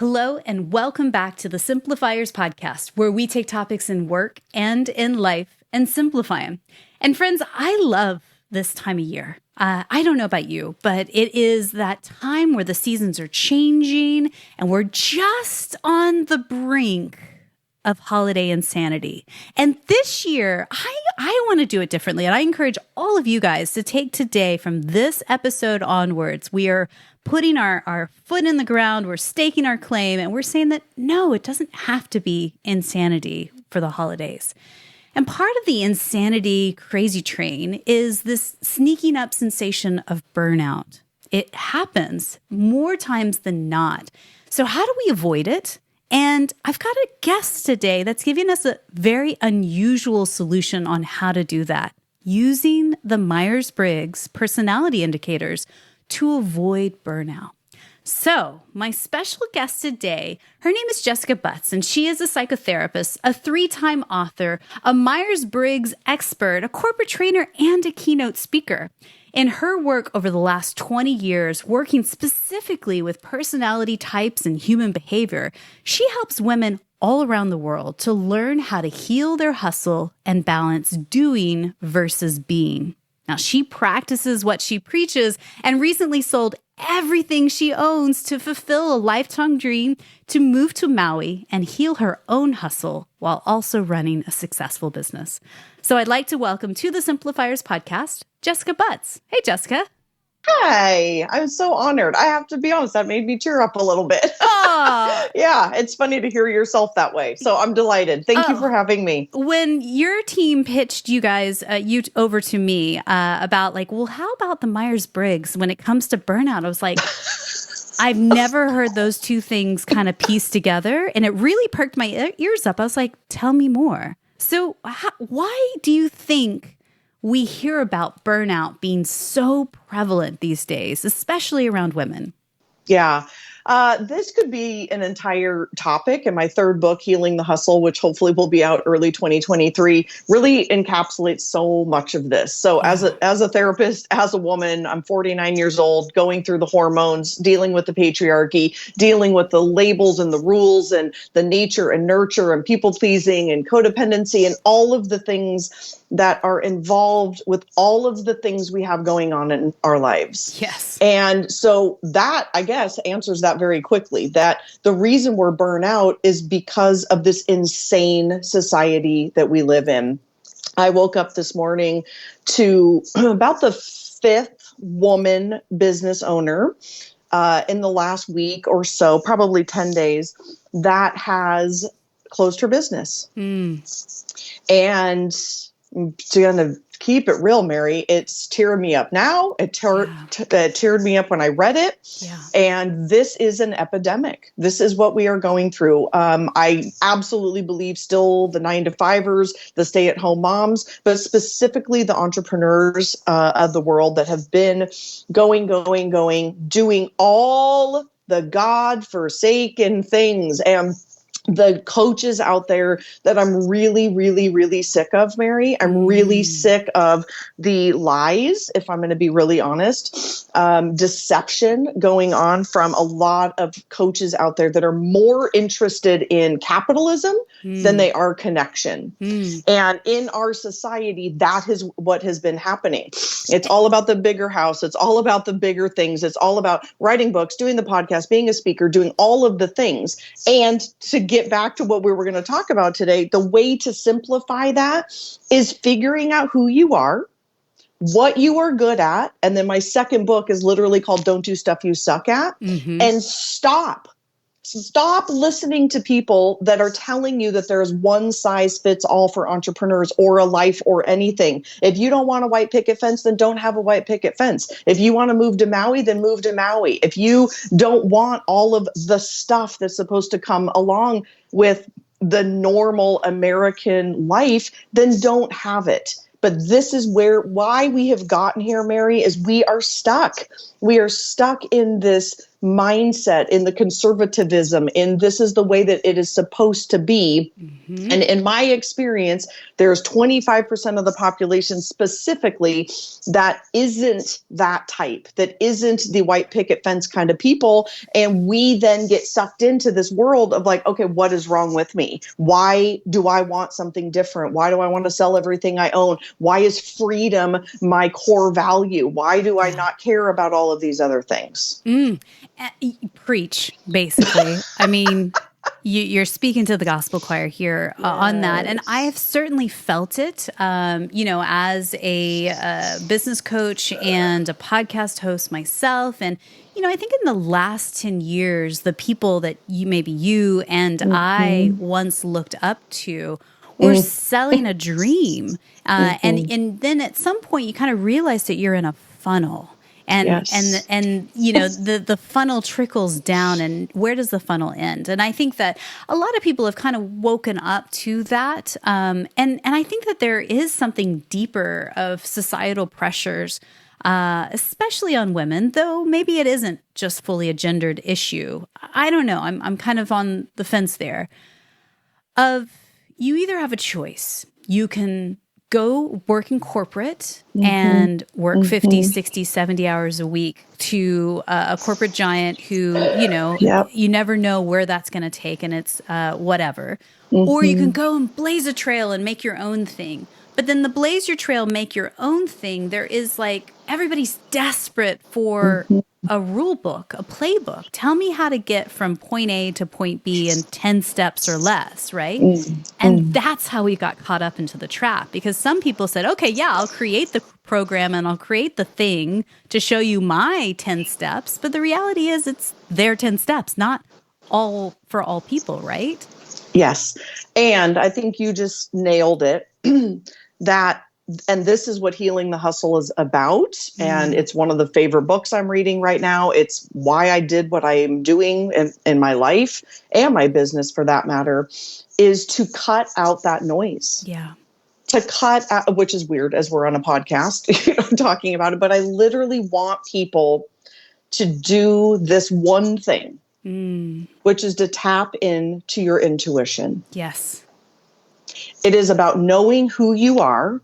Hello, and welcome back to the Simplifiers podcast, where we take topics in work and in life and simplify them. And friends, I love this time of year. I don't know about you, but it is that time where the seasons are changing and we're just on the brink of holiday insanity. And this year, I want to do it differently. And I encourage all of you guys to take today from this episode onwards. We are putting our foot in the ground, we're staking our claim, and we're saying that no, it doesn't have to be insanity for the holidays. And part of the insanity crazy train is this sneaking up sensation of burnout. It happens more times than not. So how do we avoid it? And I've got a guest today that's giving us a very unusual solution on how to do that, using the Myers-Briggs personality indicators to avoid burnout. So my special guest today, her name is Jessica Butts, and she is a psychotherapist, a 3-time author, a Myers-Briggs expert, a corporate trainer, and a keynote speaker. In her work over the last 20 years, working specifically with personality types and human behavior, she helps women all around the world to learn how to heal their hustle and balance doing versus being. Now, she practices what she preaches and recently sold everything she owns to fulfill a lifetime dream to move to Maui and heal her own hustle while also running a successful business. So I'd like to welcome to the Simplifiers podcast, Jessica Butts. Hey, Jessica. Hi, I'm so honored. I have to be honest, that made me tear up a little bit. Yeah, it's funny to hear yourself that way. So I'm delighted. Thank you for having me. When your team pitched you guys, over to me about how about the Myers-Briggs when it comes to burnout? I was like, I've never heard those two things kind of pieced together. And it really perked my ears up. I was like, tell me more. So why do you think we hear about burnout being so prevalent these days, especially around women? Yeah. This could be an entire topic, and my third book, Healing the Hustle, which hopefully will be out early 2023, really encapsulates so much of this. So as a therapist, as a woman, I'm 49 years old, going through the hormones, dealing with the patriarchy, dealing with the labels and the rules and the nature and nurture and people pleasing and codependency and all of the things that are involved with all of the things we have going on in our lives. Yes. And so that, I guess, answers that very quickly, that the reason we're burnt out is because of this insane society that we live in. I woke up this morning to about the 5th woman business owner in the last week or so, probably 10 days, that has closed her business. And to kind of keep it real, Mary, it's tearing me up now. It teared me up when I read it. Yeah. And this is an epidemic. This is what we are going through. I absolutely believe still the 9-to-5ers, the stay-at-home moms, but specifically the entrepreneurs of the world that have been going, doing all the God-forsaken things. And the coaches out there that I'm really, really, really sick of, Mary. I'm really sick of the lies, if I'm going to be really honest, deception going on from a lot of coaches out there that are more interested in capitalism than they are connection. And in our society, that is what has been happening. It's all about the bigger house. It's all about the bigger things. It's all about writing books, doing the podcast, being a speaker, doing all of the things. And to get back to what we were going to talk about today, the way to simplify that is figuring out who you are, what you are good at. And then my second book is literally called Don't Do Stuff You Suck At. And stop listening to people that are telling you that there's one size fits all for entrepreneurs or a life or anything. If you don't want a white picket fence, then don't have a white picket fence. If you want to move to Maui, then move to Maui. If you don't want all of the stuff that's supposed to come along with the normal American life, then don't have it. But this is why we have gotten here, Mary, is we are stuck. We are stuck in this mindset, in the conservatism, in this is the way that it is supposed to be. Mm-hmm. And in my experience, there's 25% of the population specifically that isn't that type, that isn't the white picket fence kind of people. And we then get sucked into this world of like, okay, what is wrong with me? Why do I want something different? Why do I want to sell everything I own? Why is freedom my core value? Why do I not care about all of these other things? Preach, basically. I mean, you're speaking to the gospel choir here on that. And I have certainly felt it, as a business coach and a podcast host myself. And, I think in the last 10 years, the people that you and I once looked up to were selling a dream. And then at some point, you kind of realize that you're in a funnel. And the funnel trickles down, and where does the funnel end? And I think that a lot of people have kind of woken up to that. And I think that there is something deeper of societal pressures, especially on women, though maybe it isn't just fully a gendered issue. I don't know. I'm kind of on the fence there. You either have a choice. You can go work in corporate and work 50, 60, 70 hours a week to a corporate giant who, you never know where that's going to take, and it's whatever. Or you can go and blaze a trail and make your own thing. But then the blaze your trail, make your own thing, there is like, everybody's desperate for a rule book, a playbook. Tell me how to get from point A to point B in 10 steps or less, right? And that's how we got caught up into the trap, because some people said, okay, yeah, I'll create the program and I'll create the thing to show you my 10 steps. But the reality is it's their 10 steps, not all for all people, right? Yes. And I think you just nailed it. And this is what Healing the Hustle is about. And it's one of the favorite books I'm reading right now. It's why I did what I am doing in my life and my business, for that matter, is to cut out that noise. Yeah. To cut out, which is weird as we're on a podcast, talking about it. But I literally want people to do this one thing, which is to tap into your intuition. Yes. It is about knowing who you are,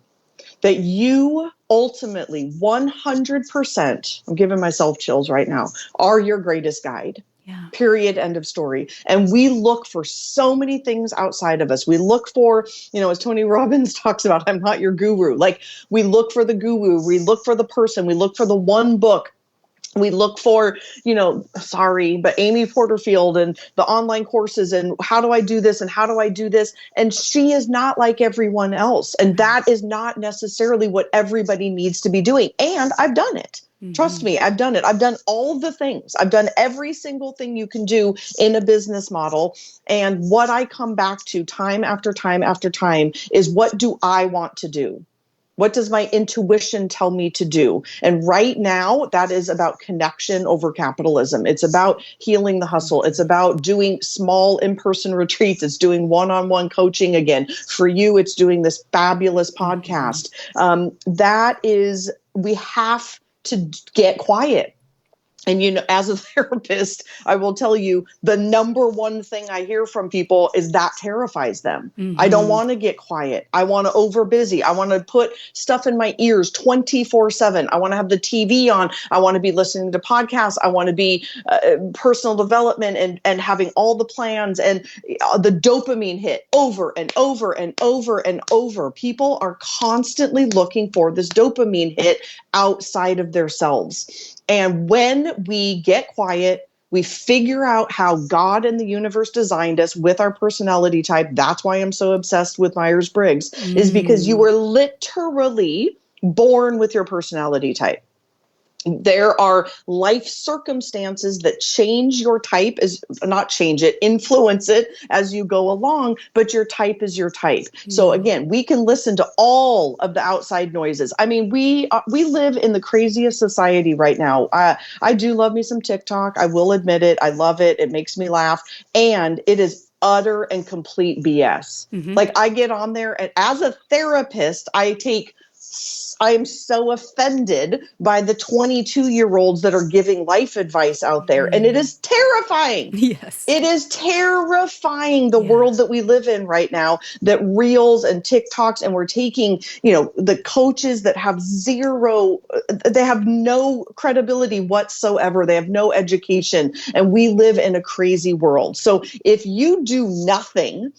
that you ultimately 100%, I'm giving myself chills right now, are your greatest guide. Yeah. Period. End of story. And we look for so many things outside of us. We look for, as Tony Robbins talks about, I'm not your guru. Like, we look for the guru, we look for the person, we look for the one book. We look for, but Amy Porterfield and the online courses and how do I do this and how do I do this? And she is not like everyone else. And that is not necessarily what everybody needs to be doing. And I've done it. Trust me, I've done it. I've done all the things. I've done every single thing you can do in a business model. And what I come back to time after time after time is, what do I want to do? What does my intuition tell me to do? And right now, that is about connection over capitalism. It's about healing the hustle. It's about doing small in-person retreats. It's doing one-on-one coaching again. For you, it's doing this fabulous podcast. We have to get quiet. And, as a therapist, I will tell you, the number one thing I hear from people is that terrifies them. I don't want to get quiet. I want to overbusy. I want to put stuff in my ears 24/7. I want to have the TV on. I want to be listening to podcasts. I want to be personal development and having all the plans and the dopamine hit over and over and over and over. People are constantly looking for this dopamine hit outside of themselves. And when we get quiet, we figure out how God and the universe designed us with our personality type. That's why I'm so obsessed with Myers-Briggs, is because you were literally born with your personality type. There are life circumstances that change your type, influence it as you go along, but your type is your type. So again, we can listen to all of the outside noises. I mean, we live in the craziest society right now. I do love me some TikTok. I will admit it. I love it. It makes me laugh. And it is utter and complete BS. Like, I get on there, and as a therapist, I take I am so offended by the 22-year-olds that are giving life advice out there. And it is terrifying. Yes. It is terrifying, the world that we live in right now, that reels and TikToks, and we're taking, the coaches that have they have no credibility whatsoever. They have no education, and we live in a crazy world. So if you do nothing,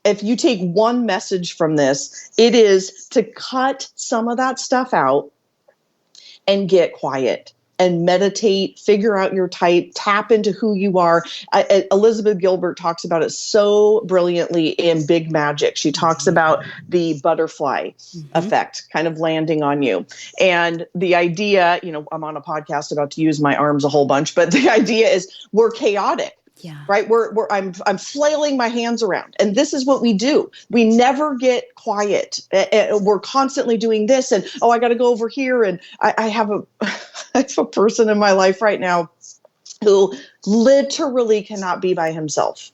if you take one message from this, it is to cut some of that stuff out and get quiet and meditate, figure out your type, tap into who you are. Elizabeth Gilbert talks about it so brilliantly in Big Magic. She talks about the butterfly effect kind of landing on you. And the idea, I'm on a podcast about to use my arms a whole bunch, but the idea is we're chaotic. Yeah. Right. I'm flailing my hands around. And this is what we do. We never get quiet. We're constantly doing this. And, I got to go over here. And I have a person in my life right now who literally cannot be by himself.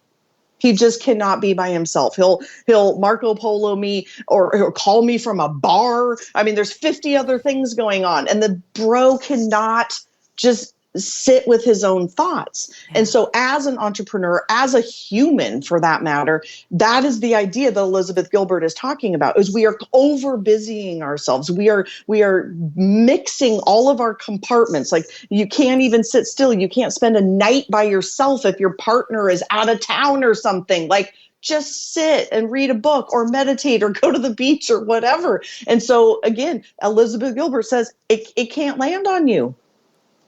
He just cannot be by himself. He'll Marco Polo me or he'll call me from a bar. I mean, there's 50 other things going on. And the bro cannot just sit with his own thoughts. Yeah. And so as an entrepreneur, as a human for that matter, that is the idea that Elizabeth Gilbert is talking about, is we are over busying ourselves. We are mixing all of our compartments. Like, you can't even sit still. You can't spend a night by yourself if your partner is out of town or something. Like, just sit and read a book or meditate or go to the beach or whatever. And so again, Elizabeth Gilbert says it can't land on you.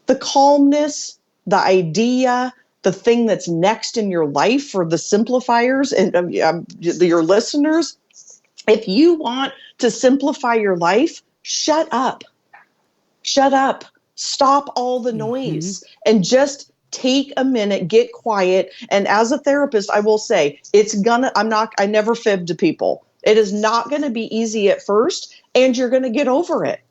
The calmness, the idea, the thing that's next in your life for the simplifiers and your listeners, if you want to simplify your life, shut up. Shut up. Stop all the noise and just take a minute, get quiet. And as a therapist, I will say I never fib to people. It is not going to be easy at first, and you're going to get over it.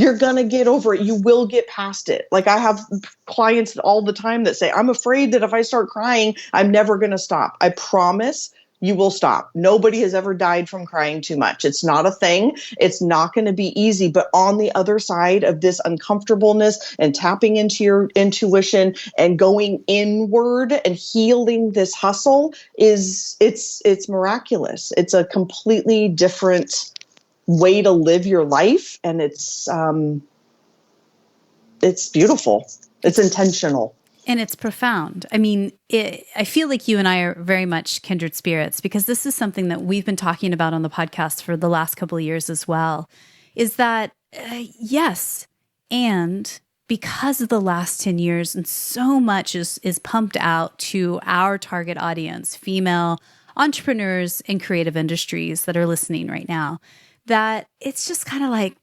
You're going to get over it. You will get past it. Like, I have clients all the time that say, I'm afraid that if I start crying, I'm never going to stop. I promise you will stop. Nobody has ever died from crying too much. It's not a thing. It's not going to be easy. But on the other side of this uncomfortableness and tapping into your intuition and going inward and healing this hustle it's miraculous. It's a completely different way to live your life, and it's beautiful. It's intentional. And it's profound. I mean, I feel like you and I are very much kindred spirits, because this is something that we've been talking about on the podcast for the last couple of years as well, is that, yes, and because of the last 10 years and so much is pumped out to our target audience, female entrepreneurs in creative industries that are listening right now, that it's just kind of like,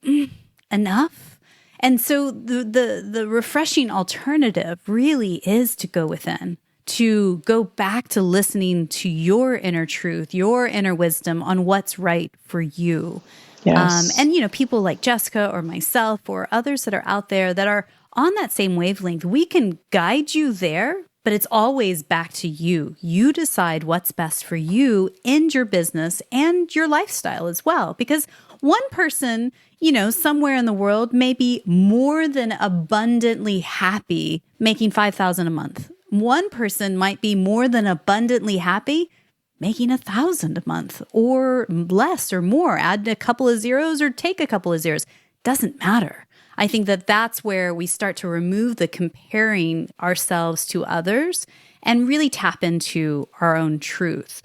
enough. And so the refreshing alternative really is to go within, to go back to listening to your inner truth, your inner wisdom on what's right for you. Yes. And, people like Jessica or myself or others that are out there that are on that same wavelength, we can guide you there, but it's always back to you. You decide what's best for you in your business and your lifestyle as well. Because one person, somewhere in the world may be more than abundantly happy making $5,000 a month. One person might be more than abundantly happy making $1,000 a month, or less or more. Add a couple of zeros or take a couple of zeros. Doesn't matter. I think that that's where we start to remove the comparing ourselves to others and really tap into our own truth.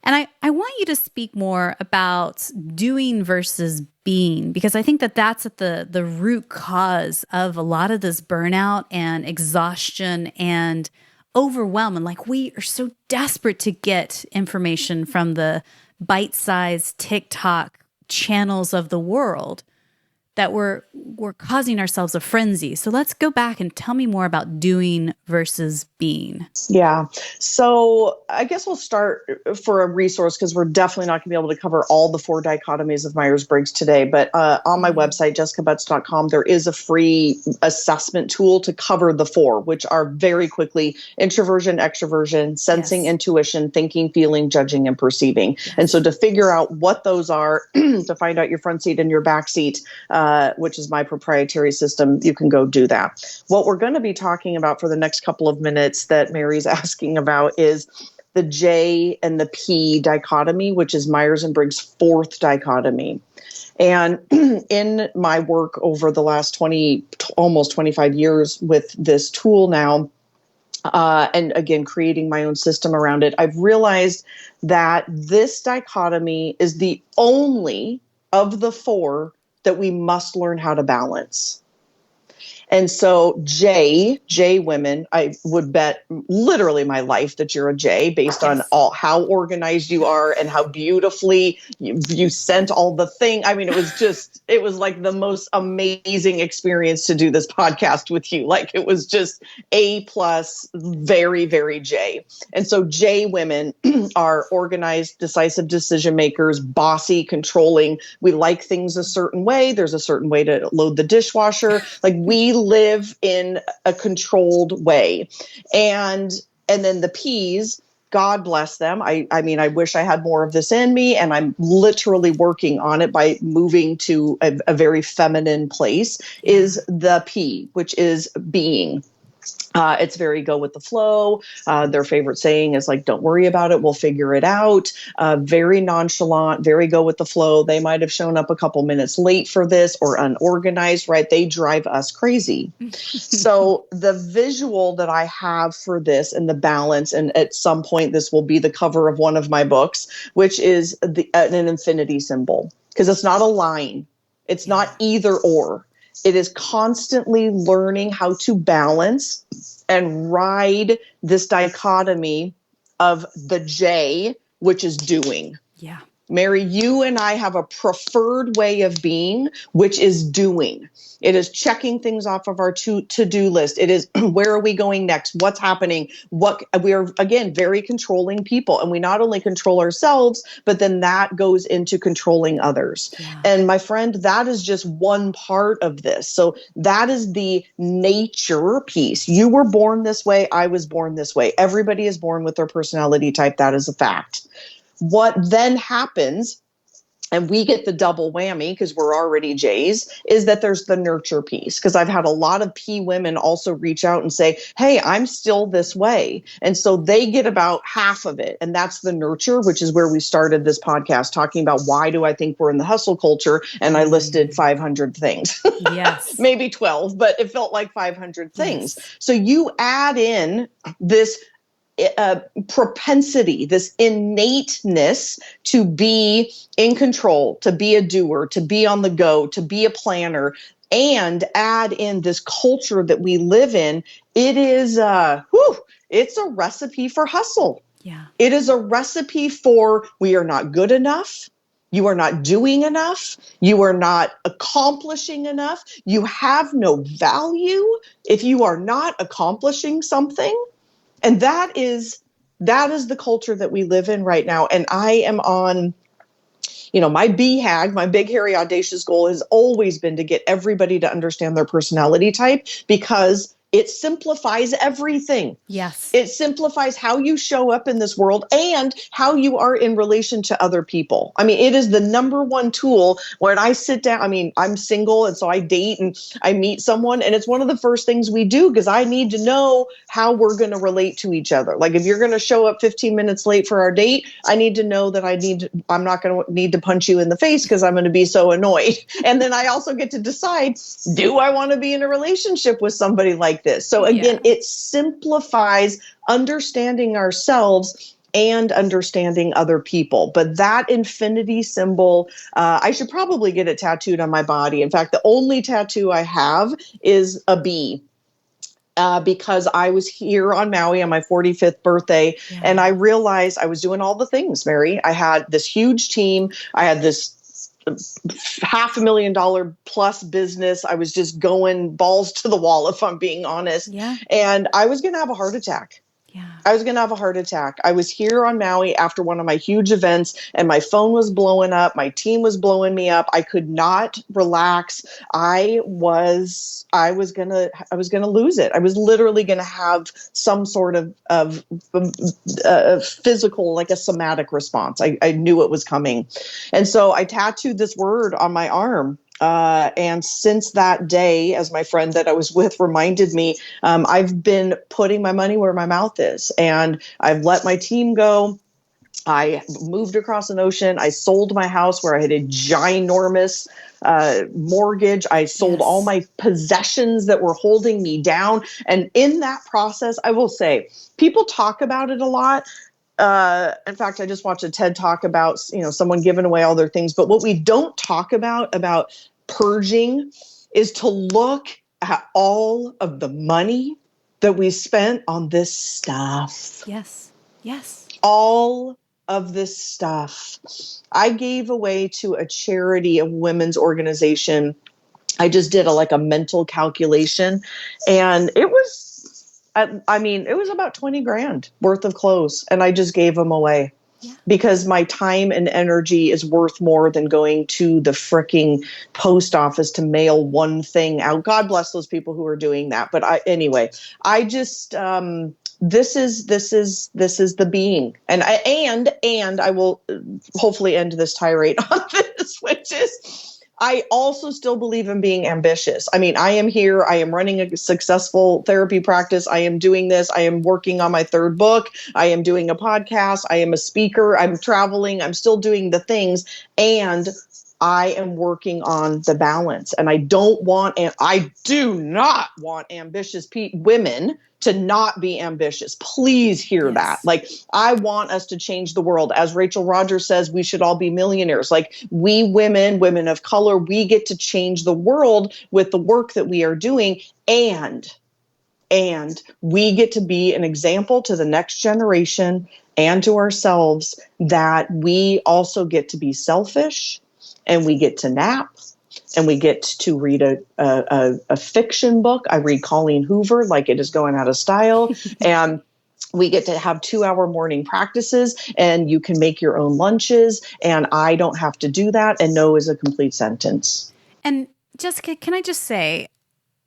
And I want you to speak more about doing versus being, because I think that that's at the root cause of a lot of this burnout and exhaustion and overwhelm. And like, we are so desperate to get information from the bite-sized TikTok channels of the world. that we're causing ourselves a frenzy. So let's go back and tell me more about doing versus being. Yeah. So I guess we'll start for a resource, because we're definitely not going to be able to cover all the 4 dichotomies of Myers-Briggs today. But on my website, jessicabutts.com, there is a free assessment tool to cover the 4, which are very quickly introversion, extroversion, sensing, intuition, thinking, feeling, judging, and perceiving. And so to figure out what those are, to find out your front seat and your back seat, which is my proprietary system, you can go do that. What we're going to be talking about for the next couple of minutes that Mary's asking about is the J and the P dichotomy, which is Myers-Briggs' 4th dichotomy. And in my work over the last almost 25 years with this tool now, and again, creating my own system around it, I've realized that this dichotomy is the only of the 4 that we must learn how to balance. And so J women, I would bet literally my life that you're a J based on how organized you are and how beautifully you sent all the thing. I mean, it was like the most amazing experience to do this podcast with you. Like, it was just A+, very, very J. And so J women are organized, decisive decision makers, bossy, controlling. We like things a certain way. There's a certain way to load the dishwasher. Like, we live in a controlled way. And then the P's, God bless them. I mean, I wish I had more of this in me, and I'm literally working on it by moving to a very feminine place, is the P, which is being. It's very go with the flow. Their favorite saying is like, don't worry about it, we'll figure it out. Very nonchalant, very go with the flow. They might have shown up a couple minutes late for this, or unorganized, right? They drive us crazy. So the visual that I have for this and the balance, and at some point this will be the cover of one of my books, which is an infinity symbol, because it's not a line. It's not either or. It is constantly learning how to balance and ride this dichotomy of the J, which is doing. Yeah. Mary, you and I have a preferred way of being, which is doing. It is checking things off of our to-do list. It is, where are we going next? What's happening? We are, again, very controlling people. And we not only control ourselves, but then that goes into controlling others. Yeah. And my friend, that is just one part of this. So that is the nature piece. You were born this way. I was born this way. Everybody is born with their personality type. That is a fact. What then happens, and we get the double whammy because we're already J's, is that there's the nurture piece. Because I've had a lot of P women also reach out and say, hey, I'm still this way. And so they get about half of it. And that's the nurture, which is where we started this podcast, talking about why do I think we're in the hustle culture? And I listed 500 things. Yes. Maybe 12, but it felt like 500 things. Yes. So you add in this propensity, this innateness to be in control, to be a doer, to be on the go, to be a planner, and add in this culture that we live in, it is it's a recipe for hustle. Yeah. It is a recipe for, we are not good enough. You are not doing enough. You are not accomplishing enough. You have no value if you are not accomplishing something. And that is the culture that we live in right now. And I am on, my BHAG, my big, hairy, audacious goal has always been to get everybody to understand their personality type, because it simplifies everything. Yes. It simplifies how you show up in this world and how you are in relation to other people. I mean, it is the number one tool when I sit down. I mean, I'm single, and so I date and I meet someone, and it's one of the first things we do, because I need to know how we're going to relate to each other. Like, if you're going to show up 15 minutes late for our date, I need to know that I'm not going to need to punch you in the face because I'm going to be so annoyed. And then I also get to decide, do I want to be in a relationship with somebody like this? So again, it simplifies understanding ourselves and understanding other people. But that infinity symbol, I should probably get it tattooed on my body. In fact, the only tattoo I have is a bee. Because I was here on Maui on my 45th birthday, and I realized I was doing all the things, Mary. I had this huge team. I had this $500,000 plus business. I was just going balls to the wall, if I'm being honest. Yeah. And I was going to have a heart attack. Yeah. I was going to have a heart attack. I was here on Maui after one of my huge events, and my phone was blowing up. My team was blowing me up. I could not relax. I was going to lose it. I was literally going to have some sort of physical, like a somatic response. I knew it was coming. And so I tattooed this word on my arm. And since that day, as my friend that I was with reminded me, I've been putting my money where my mouth is, and I've let my team go. I moved across an ocean. I sold my house where I had a ginormous mortgage. I sold all my possessions that were holding me down. And in that process, I will say, people talk about it a lot. In fact, I just watched a TED talk about, someone giving away all their things. But what we don't talk about purging is to look at all of the money that we spent on this stuff. Yes. Yes. All of this stuff. I gave away to a charity, a women's organization. I just did a mental calculation, and it was, it was about 20 grand worth of clothes, and I just gave them away because my time and energy is worth more than going to the fricking post office to mail one thing out. God bless those people who are doing that. But I just, this is the being. And I will hopefully end this tirade on this, which is, I also still believe in being ambitious. I mean, I am here. I am running a successful therapy practice. I am doing this. I am working on my third book. I am doing a podcast. I am a speaker. I'm traveling. I'm still doing the things. And I am working on the balance. And I do not want ambitious women to not be ambitious. Please hear that. I want us to change the world. As Rachel Rogers says, we should all be millionaires. We women of color, we get to change the world with the work that we are doing. And we get to be an example to the next generation and to ourselves that we also get to be selfish, and we get to nap, and we get to read a fiction book. I read Colleen Hoover like it is going out of style. And we get to have 2-hour morning practices, and you can make your own lunches. And I don't have to do that. And no is a complete sentence. And Jessica, can I just say,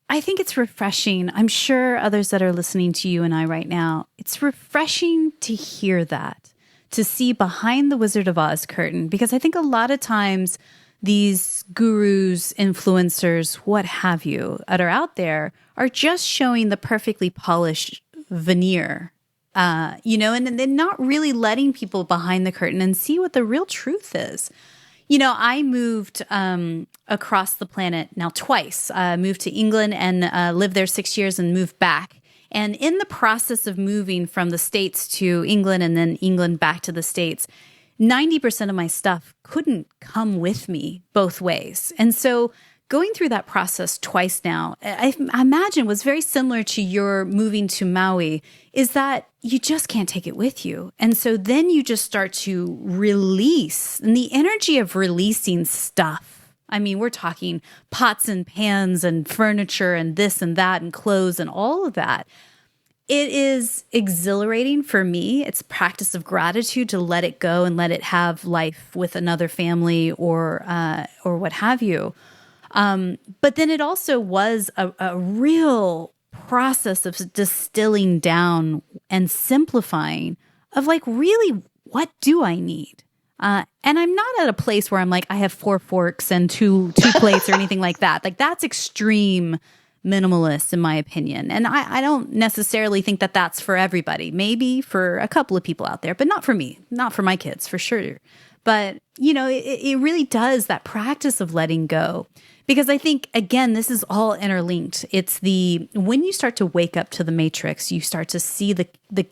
I think it's refreshing. I'm sure others that are listening to you and I right now, it's refreshing to hear that, to see behind the Wizard of Oz curtain, because I think a lot of times these gurus, influencers, what have you, that are out there are just showing the perfectly polished veneer, and then not really letting people behind the curtain and see what the real truth is. I moved across the planet now twice. Moved to England and lived there 6 years and moved back. And in the process of moving from the States to England and then England back to the States, 90% of my stuff couldn't come with me both ways. And so going through that process twice now, I imagine was very similar to your moving to Maui, is that you just can't take it with you. And so then you just start to release, and the energy of releasing stuff. I mean, we're talking pots and pans and furniture and this and that and clothes and all of that. It is exhilarating for me. It's a practice of gratitude to let it go and let it have life with another family or what have you. But then it also was a real process of distilling down and simplifying of really, what do I need? And I'm not at a place where I'm I have 4 forks and two plates or anything like that. That's extreme minimalist in my opinion. And I don't necessarily think that that's for everybody. Maybe for a couple of people out there, but not for me, not for my kids for sure. But, it really does, that practice of letting go. Because I think, again, this is all interlinked. It's when you start to wake up to the matrix, you start to see the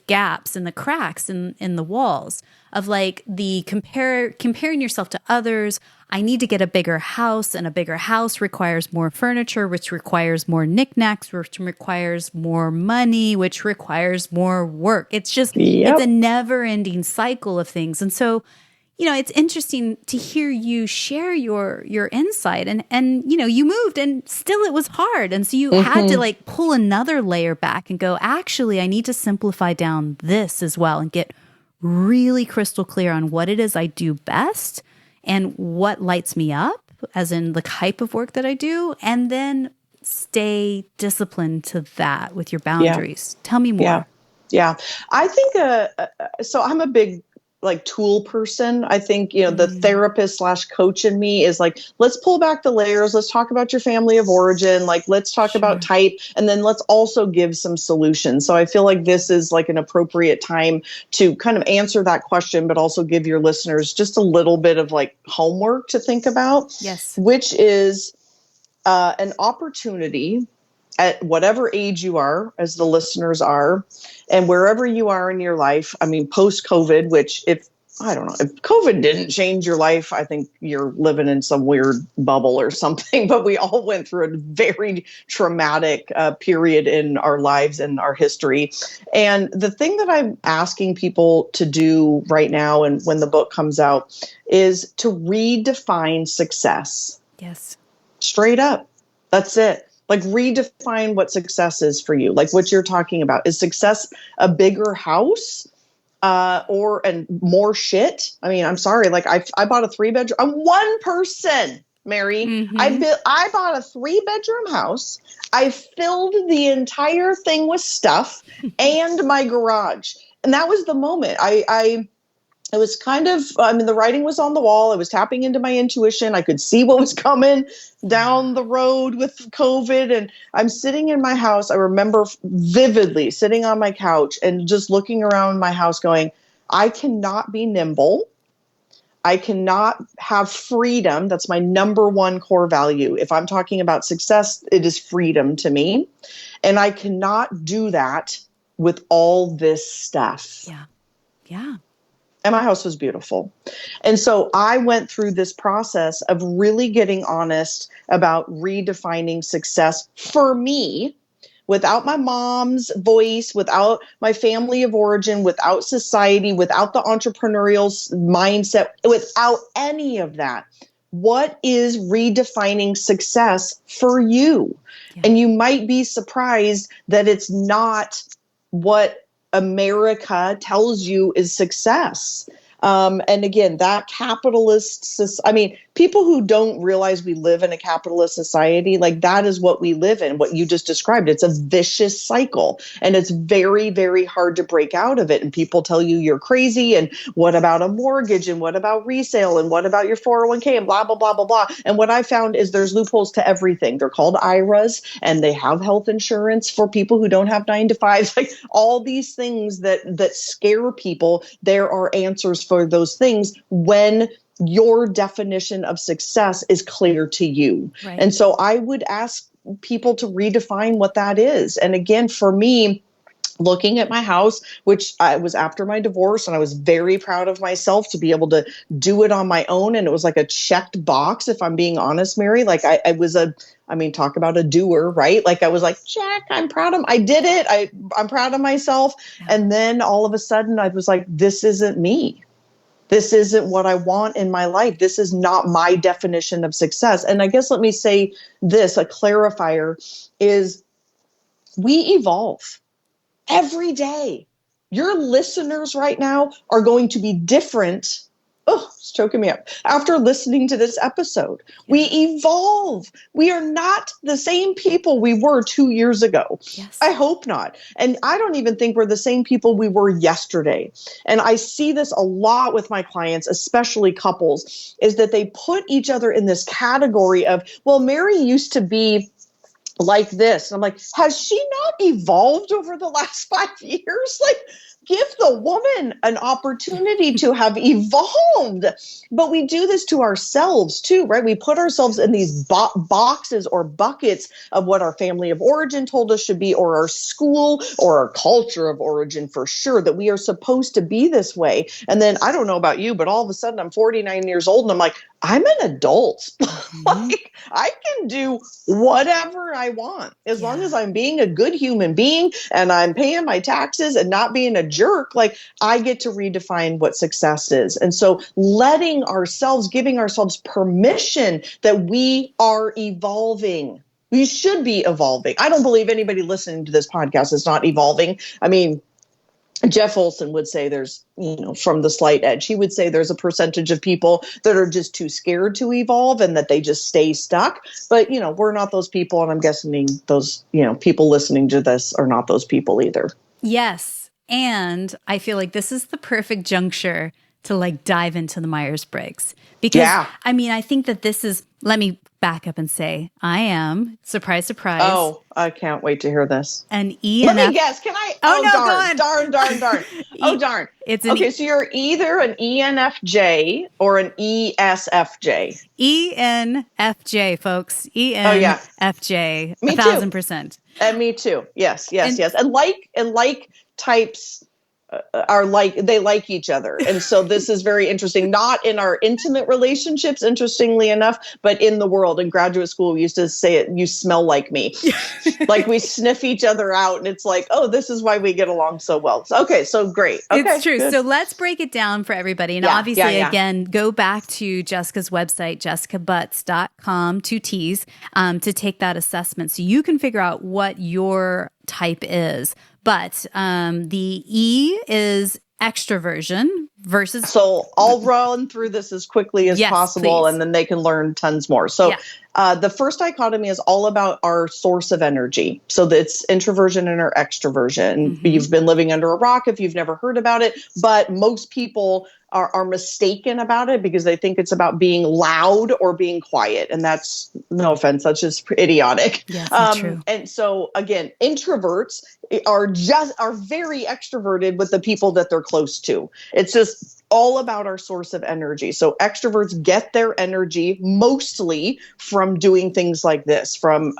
gaps and the cracks in the walls of the comparing yourself to others. I need to get a bigger house, and a bigger house requires more furniture, which requires more knickknacks, which requires more money, which requires more work. It's just, It's a never ending cycle of things. And so, it's interesting to hear you share your insight and you moved and still it was hard. And so you had to like pull another layer back and go, actually, I need to simplify down this as well and get really crystal clear on what it is I do best and what lights me up, as in the type of work that I do, and then stay disciplined to that with your boundaries. Tell me more. Yeah. I think, so I'm a big like tool person. I think, the therapist / coach in me is like, let's pull back the layers. Let's talk about your family of origin. Like, let's talk about type, and then let's also give some solutions. So I feel like this is like an appropriate time to kind of answer that question, but also give your listeners just a little bit of like homework to think about. Yes. Which is an opportunity at whatever age you are, as the listeners are, and wherever you are in your life. I mean, post-COVID, which if COVID didn't change your life, I think you're living in some weird bubble or something, but we all went through a very traumatic period in our lives and our history. And the thing that I'm asking people to do right now, and when the book comes out, is to redefine success. Yes. Straight up. That's it. Like, redefine what success is for you. Like what you're talking about. Is success a bigger house and more shit? I mean, I'm sorry. Like I bought a 3-bedroom. I'm one person, Mary. I bought a 3-bedroom house. I filled the entire thing with stuff and my garage. And that was the moment. It was kind of, the writing was on the wall. I was tapping into my intuition. I could see what was coming down the road with COVID. And I'm sitting in my house. I remember vividly sitting on my couch and just looking around my house going, I cannot be nimble. I cannot have freedom. That's my number one core value. If I'm talking about success, it is freedom to me. And I cannot do that with all this stuff. Yeah. Yeah. And my house was beautiful. And so I went through this process of really getting honest about redefining success for me, without my mom's voice, without my family of origin, without society, without the entrepreneurial mindset, without any of that. What is redefining success for you? Yeah. And you might be surprised that it's not what America tells you is success. And again, that people who don't realize we live in a capitalist society, like that is what we live in, what you just described. It's a vicious cycle, and it's very, very hard to break out of it. And people tell you you're crazy. And what about a mortgage? And what about resale? And what about your 401k? And blah, blah, blah, blah, blah. And what I found is there's loopholes to everything. They're called IRAs, and they have health insurance for people who don't have 9-to-5s. Like all these things that scare people, there are answers for those things when your definition of success is clear to you. Right. And so I would ask people to redefine what that is. And again, for me, looking at my house, which I was after my divorce, and I was very proud of myself to be able to do it on my own. And it was like a checked box, if I'm being honest, Mary. Like I was talk about a doer, right? Like I was like, check, I did it. I'm proud of myself. Yeah. And then all of a sudden I was like, this isn't me. This isn't what I want in my life. This is not my definition of success. And I guess let me say this, a clarifier is we evolve every day. Your listeners right now are going to be different. Oh, it's choking me up. After listening to this episode, we evolve. We are not the same people we were 2 years ago. Yes. I hope not. And I don't even think we're the same people we were yesterday. And I see this a lot with my clients, especially couples, is that they put each other in this category of, well, Mary used to be like this. And I'm like, has she not evolved over the last 5 years? Like, give the woman an opportunity to have evolved. But we do this to ourselves too, right? We put ourselves in these boxes or buckets of what our family of origin told us should be, or our school, or our culture of origin, for sure, that we are supposed to be this way. And then I don't know about you, but all of a sudden I'm 49 years old and I'm like, I'm an adult. Mm-hmm. Like, I can do whatever I want as long as I'm being a good human being and I'm paying my taxes and not being a jerk. Like, I get to redefine what success is. And so giving ourselves permission that we are evolving. We should be evolving. I don't believe anybody listening to this podcast is not evolving. I mean, Jeff Olson would say there's, from the Slight Edge, he would say there's a percentage of people that are just too scared to evolve and that they just stay stuck. But, we're not those people. And I'm guessing those, people listening to this are not those people either. Yes. And I feel like this is the perfect juncture to like dive into the Myers-Briggs. Because, I mean, I think that this is, let me back up and say, I am, surprise, surprise. Oh, I can't wait to hear this. An ENF. Let me guess. Can I? Oh, no, darn. Oh, darn. Okay, so you're either an ENFJ or an ESFJ. ENFJ, folks. ENFJ. Me 1,000%. And me too. Yes. And like types they like each other. And so this is very interesting, not in our intimate relationships, interestingly enough, but in the world. In graduate school, we used to say it, you smell like me. Like, we sniff each other out and it's like, oh, this is why we get along so well. Okay, so great. Okay, it's true. Good. So let's break it down for everybody. And obviously, again, go back to Jessica's website, jessicabutts.com, 2 T's, to take that assessment so you can figure out what your type is. But the E is extroversion versus... So I'll run through this as quickly as possible, please. And then they can learn tons more. So the first dichotomy is all about our source of energy. So that's introversion and our extroversion. Mm-hmm. You've been living under a rock if you've never heard about it, but most people are mistaken about it because they think it's about being loud or being quiet. And that's, no offense, that's just idiotic. Yes, that's true. And so again, introverts are very extroverted with the people that they're close to. It's just all about our source of energy. So extroverts get their energy mostly from doing things like this, from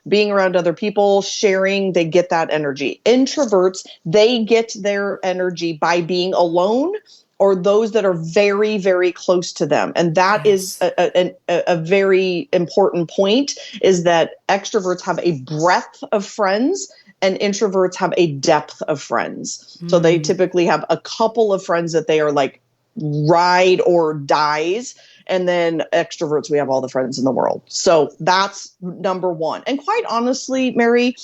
being around other people, sharing, they get that energy. Introverts, they get their energy by being alone or those that are very, very close to them. And that is a very important point, is that extroverts have a breadth of friends and introverts have a depth of friends. So they typically have a couple of friends that they are like ride or dies. And then extroverts, we have all the friends in the world. So that's number one. And quite honestly, Mary,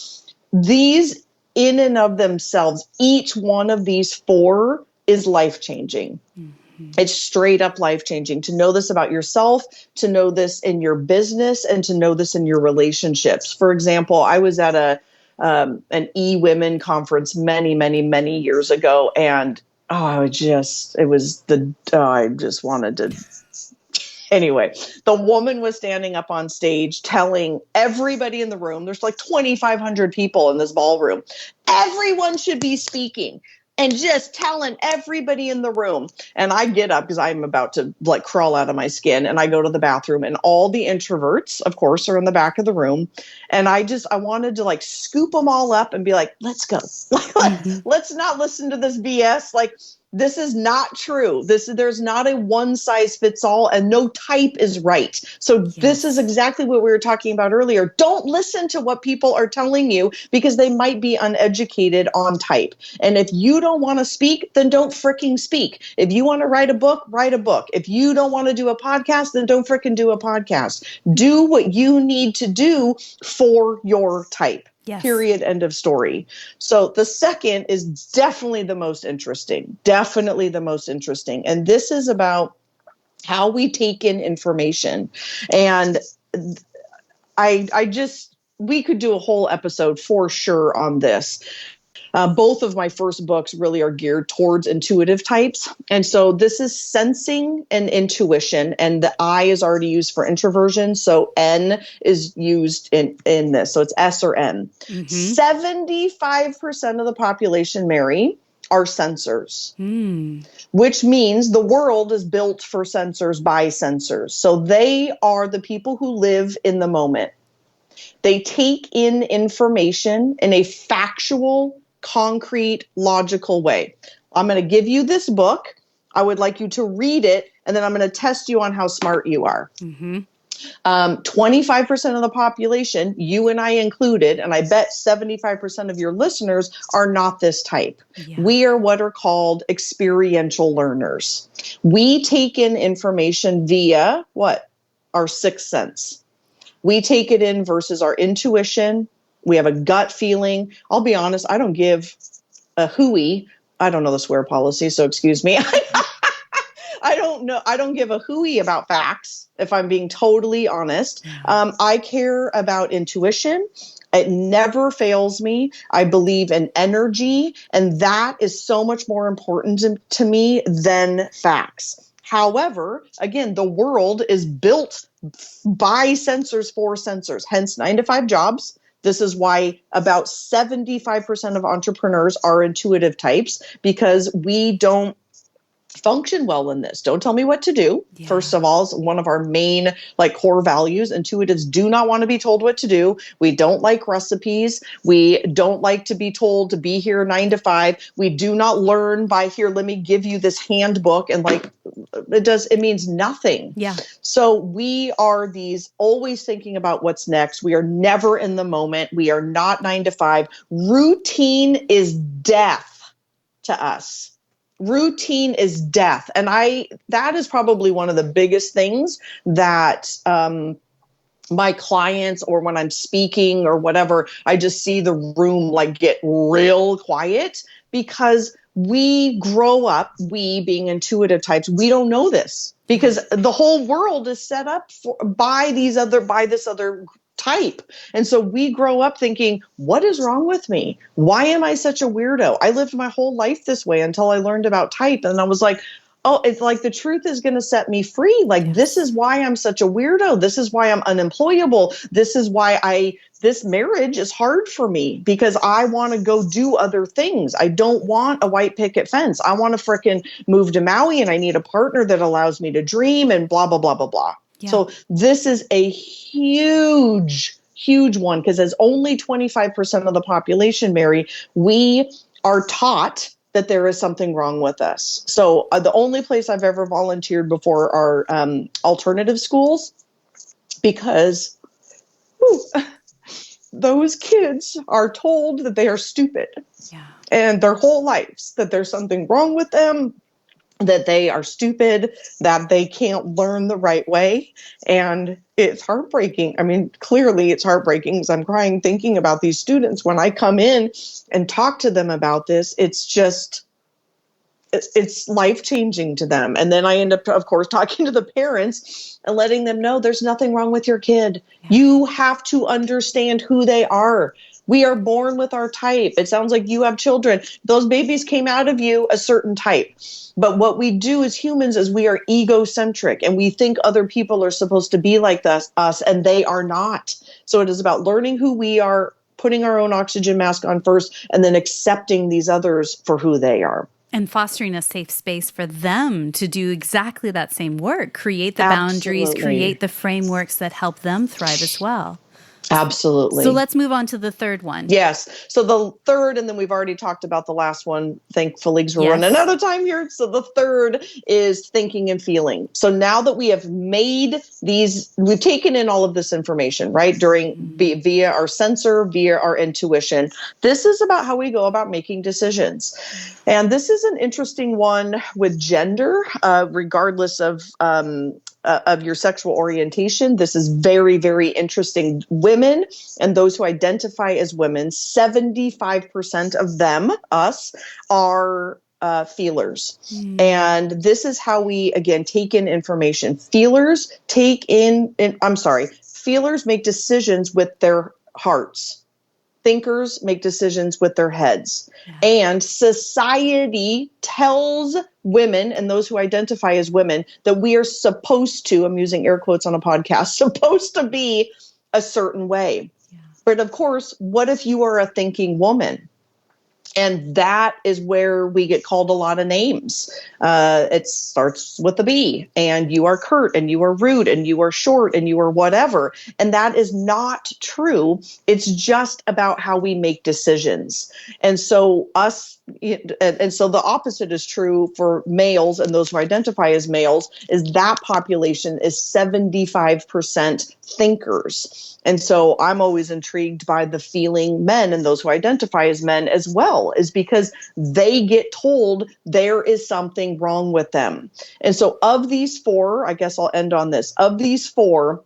these in and of themselves, each one of these 4 is life-changing. Mm-hmm. It's straight up life-changing to know this about yourself, to know this in your business, and to know this in your relationships. For example, I was at an E-Women conference many, many, many years ago, and I just wanted to. Anyway, the woman was standing up on stage telling everybody in the room, there's like 2,500 people in this ballroom, everyone should be speaking. And just telling everybody in the room. And I get up because I'm about to like crawl out of my skin, and I go to the bathroom, and all the introverts, of course, are in the back of the room. And I wanted to like scoop them all up and be like, let's go. Let's not listen to this BS. Like, this is not true. There's not a one size fits all, and no type is right. So This is exactly what we were talking about earlier. Don't listen to what people are telling you because they might be uneducated on type. And if you don't want to speak, then don't freaking speak. If you want to write a book, write a book. If you don't want to do a podcast, then don't freaking do a podcast. Do what you need to do for your type. Yes. Period. End of story. So the second is definitely the most interesting. And this is about how we take in information. And we could do a whole episode for sure on this. Both of my first books really are geared towards intuitive types. And so this is sensing and intuition, and the I is already used for introversion. So N is used in this. So it's S or N. Mm-hmm. 75% of the population, Mary, are sensors, which means the world is built for sensors by sensors. So they are the people who live in the moment. They take in information in a factual, concrete, logical way. I'm going to give you this book. I would like you to read it and then I'm going to test you on how smart you are. Mm-hmm. 25% of the population, you and I included, and I bet 75% of your listeners are not this type. Yeah. We are what are called experiential learners. We take in information via what? Our sixth sense. We take it in versus our intuition. We have a gut feeling. I'll be honest, I don't give a hooey. I don't know the swear policy, so excuse me. I don't know. I don't give a hooey about facts, if I'm being totally honest. I care about intuition. It never fails me. I believe in energy, and that is so much more important to me than facts. However, again, the world is built by sensors for sensors, hence 9-to-5 jobs. This is why about 75% of entrepreneurs are intuitive types, because we don't function well in this. Don't tell me what to do. Yeah. First of all, is one of our main core values. Intuitives do not want to be told what to do. We don't like recipes. We don't like to be told to be here 9 to 5. We do not learn by here. Let me give you this handbook. And it means nothing. Yeah. So we are these always thinking about what's next. We are never in the moment. We are not 9 to 5. Routine is death to us. Routine is death. And that is probably one of the biggest things that my clients, or when I'm speaking or whatever, I just see the room get real quiet, because we grow up, we being intuitive types, we don't know this, because the whole world is set up by this other type. And so we grow up thinking, what is wrong with me? Why am I such a weirdo? I lived my whole life this way until I learned about type. And I was like, oh, it's the truth is going to set me free. This is why I'm such a weirdo. This is why I'm unemployable. This is why this marriage is hard for me, because I want to go do other things. I don't want a white picket fence. I want to frickin' move to Maui, and I need a partner that allows me to dream and blah, blah, blah, blah, blah. Yeah. So this is a huge, huge one, because as only 25% of the population, Mary, we are taught that there is something wrong with us. So the only place I've ever volunteered before are alternative schools, because those kids are told that they are stupid. Yeah. And their whole lives, that there's something wrong with them, that they are stupid, that they can't learn the right way. And it's heartbreaking. I mean, clearly it's heartbreaking, because I'm crying thinking about these students. When I come in and talk to them about this, it's life-changing to them. And then I end up, of course, talking to the parents and letting them know there's nothing wrong with your kid. Yeah. You have to understand who they are. We are born with our type. It sounds like you have children. Those babies came out of you a certain type. But what we do as humans is we are egocentric, and we think other people are supposed to be like us, and they are not. So it is about learning who we are, putting our own oxygen mask on first, and then accepting these others for who they are. And fostering a safe space for them to do exactly that same work, create the boundaries, create the frameworks that help them thrive as well. Absolutely. So let's move on to the third one. Yes. So the third, and then we've already talked about the last one, thankfully, because we're running out of time here. So the third is thinking and feeling. So now that we have made we've taken in all of this information, right? Via our sensor, via our intuition. This is about how we go about making decisions. And this is an interesting one with gender, regardless of your sexual orientation. This is very, very interesting. Women and those who identify as women, 75% of them, us, are feelers. And this is how we, again, take in information. Feelers make decisions with their hearts. Thinkers make decisions with their heads. Yeah. And society tells women and those who identify as women that we are supposed to, I'm using air quotes on a podcast, supposed to be a certain way. Yeah. But of course, what if you are a thinking woman? And that is where we get called a lot of names. It starts with a B, and you are curt, and you are rude, and you are short, and you are whatever. And that is not true. It's just about how we make decisions. And so the opposite is true for males, and those who identify as males, is that population is 75% thinkers. And so I'm always intrigued by the feeling men and those who identify as men as well, is because they get told there is something wrong with them. And so of these four, I guess I'll end on this, of these four,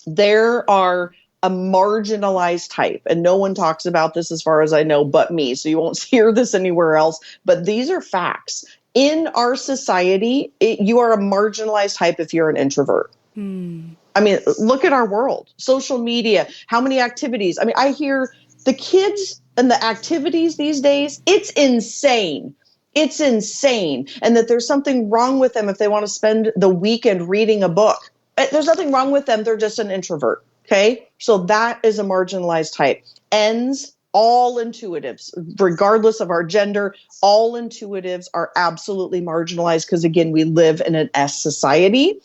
there are a marginalized type, and no one talks about this as far as I know but me, so you won't hear this anywhere else, but these are facts. In our society, you are a marginalized type if you're an introvert. I mean, look at our world, social media, how many activities. I mean, I hear the kids and the activities these days, it's insane. It's insane. And that there's something wrong with them if they want to spend the weekend reading a book. There's nothing wrong with them. They're just an introvert. Okay. So that is a marginalized type. N's, all intuitives, regardless of our gender, all intuitives are absolutely marginalized because, again, we live in an S society.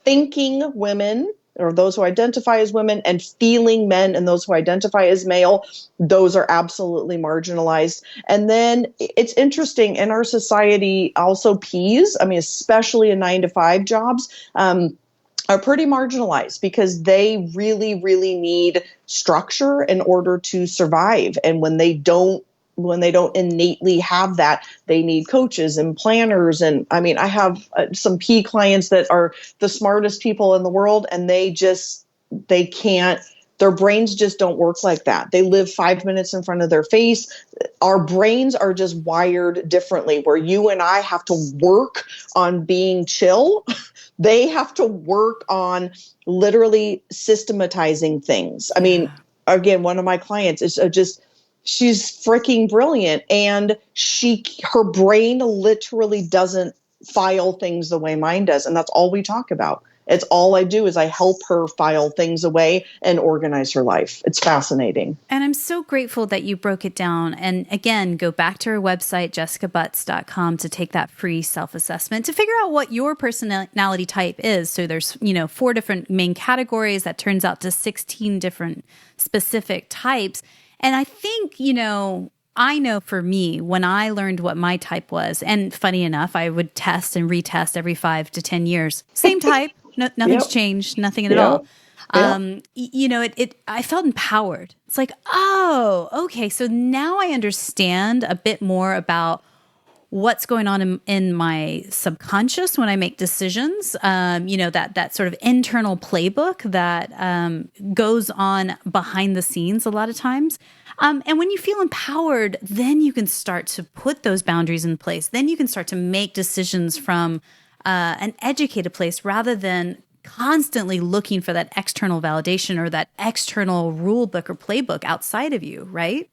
Thinking women, or those who identify as women, and feeling men and those who identify as male, those are absolutely marginalized. And then it's interesting in our society, also Ps, I mean, especially in 9-to-5 jobs, are pretty marginalized because they really, really need structure in order to survive. And when they don't innately have that, they need coaches and planners. And I mean, I have some P clients that are the smartest people in the world, and they can't, their brains just don't work like that. They live 5 minutes in front of their face. Our brains are just wired differently, where you and I have to work on being chill. They have to work on literally systematizing things. I mean, again, one of my clients is she's freaking brilliant, and her brain literally doesn't file things the way mine does. And that's all we talk about. It's all I do is I help her file things away and organize her life. It's fascinating. And I'm so grateful that you broke it down. And again, go back to her website, jessicabutts.com, to take that free self-assessment to figure out what your personality type is. So there's, 4 different main categories. That turns out to 16 different specific types. And I think, I know for me, when I learned what my type was, and funny enough, I would test and retest every 5 to 10 years. Same type, nothing's changed, nothing at all. I felt empowered. It's like, oh, okay. So now I understand a bit more about what's going on in my subconscious when I make decisions, that sort of internal playbook that goes on behind the scenes a lot of times. And when you feel empowered, then you can start to put those boundaries in place. Then you can start to make decisions from an educated place rather than constantly looking for that external validation or that external rule book or playbook outside of you, right?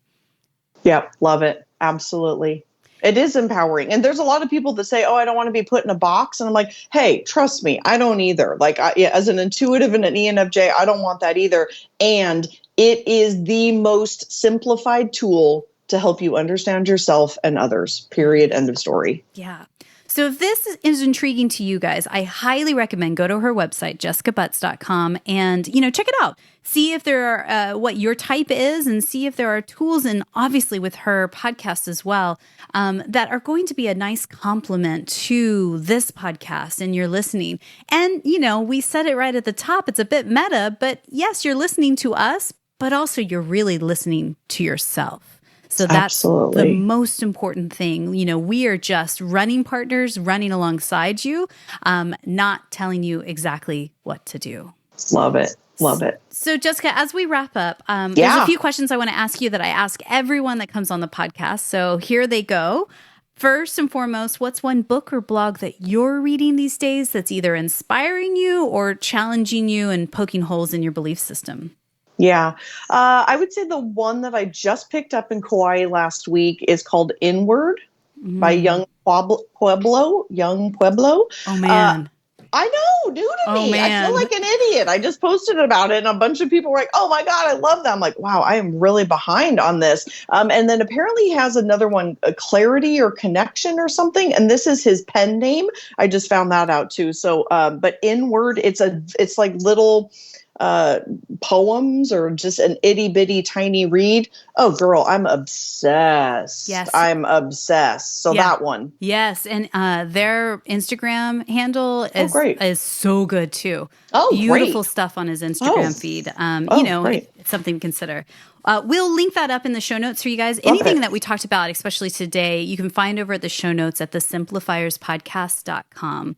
Yep. Love it. Absolutely. It is empowering. And there's a lot of people that say, oh, I don't want to be put in a box. And I'm like, hey, trust me, I don't either. Like as an intuitive and an ENFJ, I don't want that either. And it is the most simplified tool to help you understand yourself and others, period, end of story. Yeah. So if this is intriguing to you guys, I highly recommend go to her website, jessicabutts.com, and, check it out. See if there are what your type is, and see if there are tools, and obviously with her podcast as well, that are going to be a nice complement to this podcast and you're listening. And, we said it right at the top. It's a bit meta, but yes, you're listening to us, but also you're really listening to yourself. So that's Absolutely. The most important thing. We are just running partners, running alongside you, not telling you exactly what to do. Love it. Love it. So Jessica, as we wrap up, there's a few questions I want to ask you that I ask everyone that comes on the podcast. So here they go. First and foremost, what's one book or blog that you're reading these days that's either inspiring you or challenging you and poking holes in your belief system? Yeah. I would say the one that I just picked up in Kauai last week is called Inward by Young Pueblo. Oh, man. I know, new to me. Man. I feel like an idiot. I just posted about it and a bunch of people were like, oh my God, I love that. I'm like, wow, I am really behind on this. And then apparently he has another one, Clarity or Connection or something. And this is his pen name. I just found that out too. So, but Inward, it's like little poems or just an itty bitty tiny read. Oh girl, I'm obsessed. Yes. I'm obsessed. So that one. Yes. And their Instagram handle is so good too. Oh, beautiful stuff on his Instagram feed. It's something to consider. We'll link that up in the show notes for you guys. Anything that we talked about, especially today, you can find over at the show notes at the simplifierspodcast.com,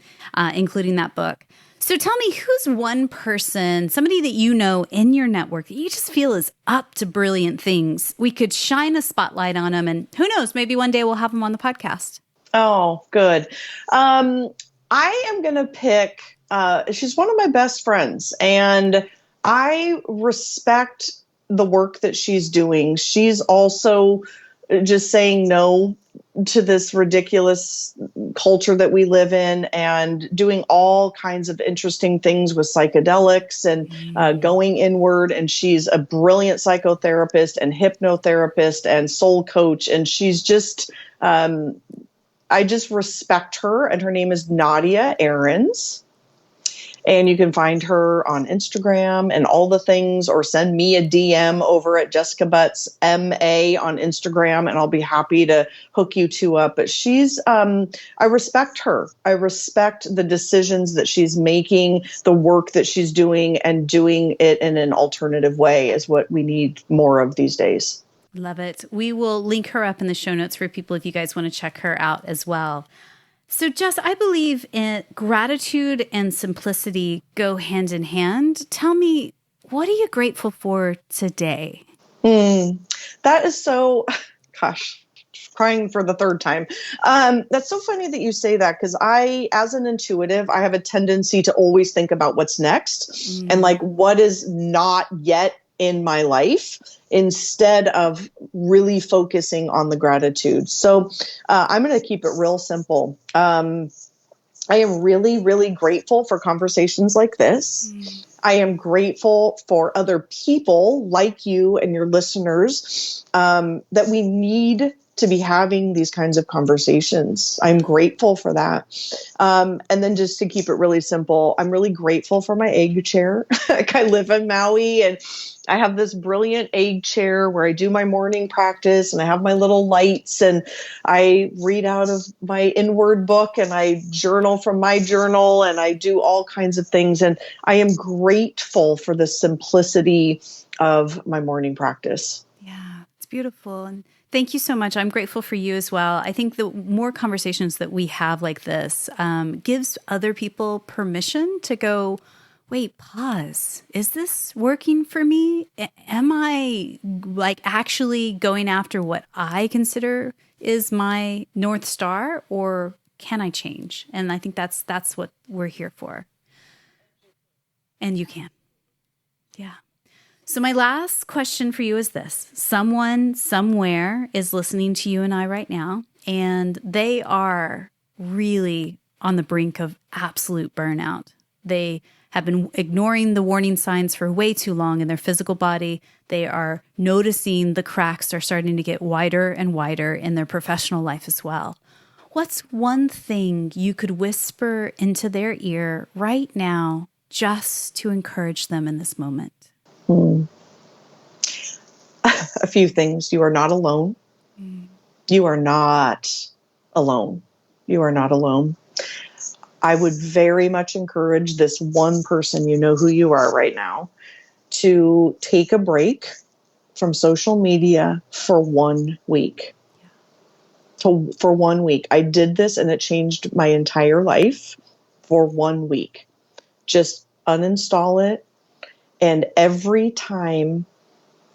including that book. So tell me, who's one person, somebody that you know in your network that you just feel is up to brilliant things? We could shine a spotlight on them, and who knows, maybe one day we'll have them on the podcast. Oh, good. I am going to pick, she's one of my best friends, and I respect the work that she's doing. She's also just saying no to this ridiculous culture that we live in and doing all kinds of interesting things with psychedelics and going inward. And she's a brilliant psychotherapist and hypnotherapist and soul coach. And she's just, I just respect her. And her name is Nadia Aarons. And you can find her on Instagram and all the things, or send me a DM over at Jessica Butts MA on Instagram, and I'll be happy to hook you two up. But she's, I respect her. I respect the decisions that she's making, the work that she's doing, and doing it in an alternative way is what we need more of these days. Love it. We will link her up in the show notes for people if you guys want to check her out as well. So, Jess, I believe in gratitude and simplicity go hand in hand. Tell me, what are you grateful for today? That is so, gosh, crying for the third time. That's so funny that you say that, because I, as an intuitive, I have a tendency to always think about what's next and like what is not yet in my life, instead of really focusing on the gratitude. So I'm going to keep it real simple. I am really, really grateful for conversations like this. I am grateful for other people like you and your listeners, that we need to be having these kinds of conversations. I'm grateful for that. And then just to keep it really simple, I'm really grateful for my egg chair. Like, I live in Maui and I have this brilliant egg chair where I do my morning practice and I have my little lights and I read out of my inward book and I journal from my journal and I do all kinds of things. And I am grateful for the simplicity of my morning practice. Yeah, it's beautiful. And thank you so much. I'm grateful for you as well. I think the more conversations that we have like this gives other people permission to go, wait, pause. Is this working for me? Am I like actually going after what I consider is my North Star, or can I change? And I think that's what we're here for. And you can. Yeah. So my last question for you is this. Someone somewhere is listening to you and I right now, and they are really on the brink of absolute burnout. They have been ignoring the warning signs for way too long in their physical body. They are noticing the cracks are starting to get wider and wider in their professional life as well. What's one thing you could whisper into their ear right now just to encourage them in this moment? A few things. You are not alone. You are not alone. You are not alone. I would very much encourage this one person, you know who you are right now, to take a break from social media for 1 week. For 1 week. I did this and it changed my entire life for 1 week. Just uninstall it. And every time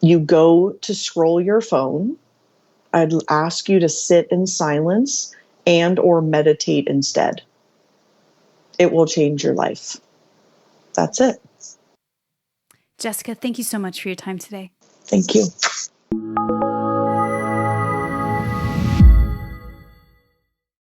you go to scroll your phone, I'd ask you to sit in silence and or meditate instead. It will change your life. That's it. Jessica, thank you so much for your time today. Thank you.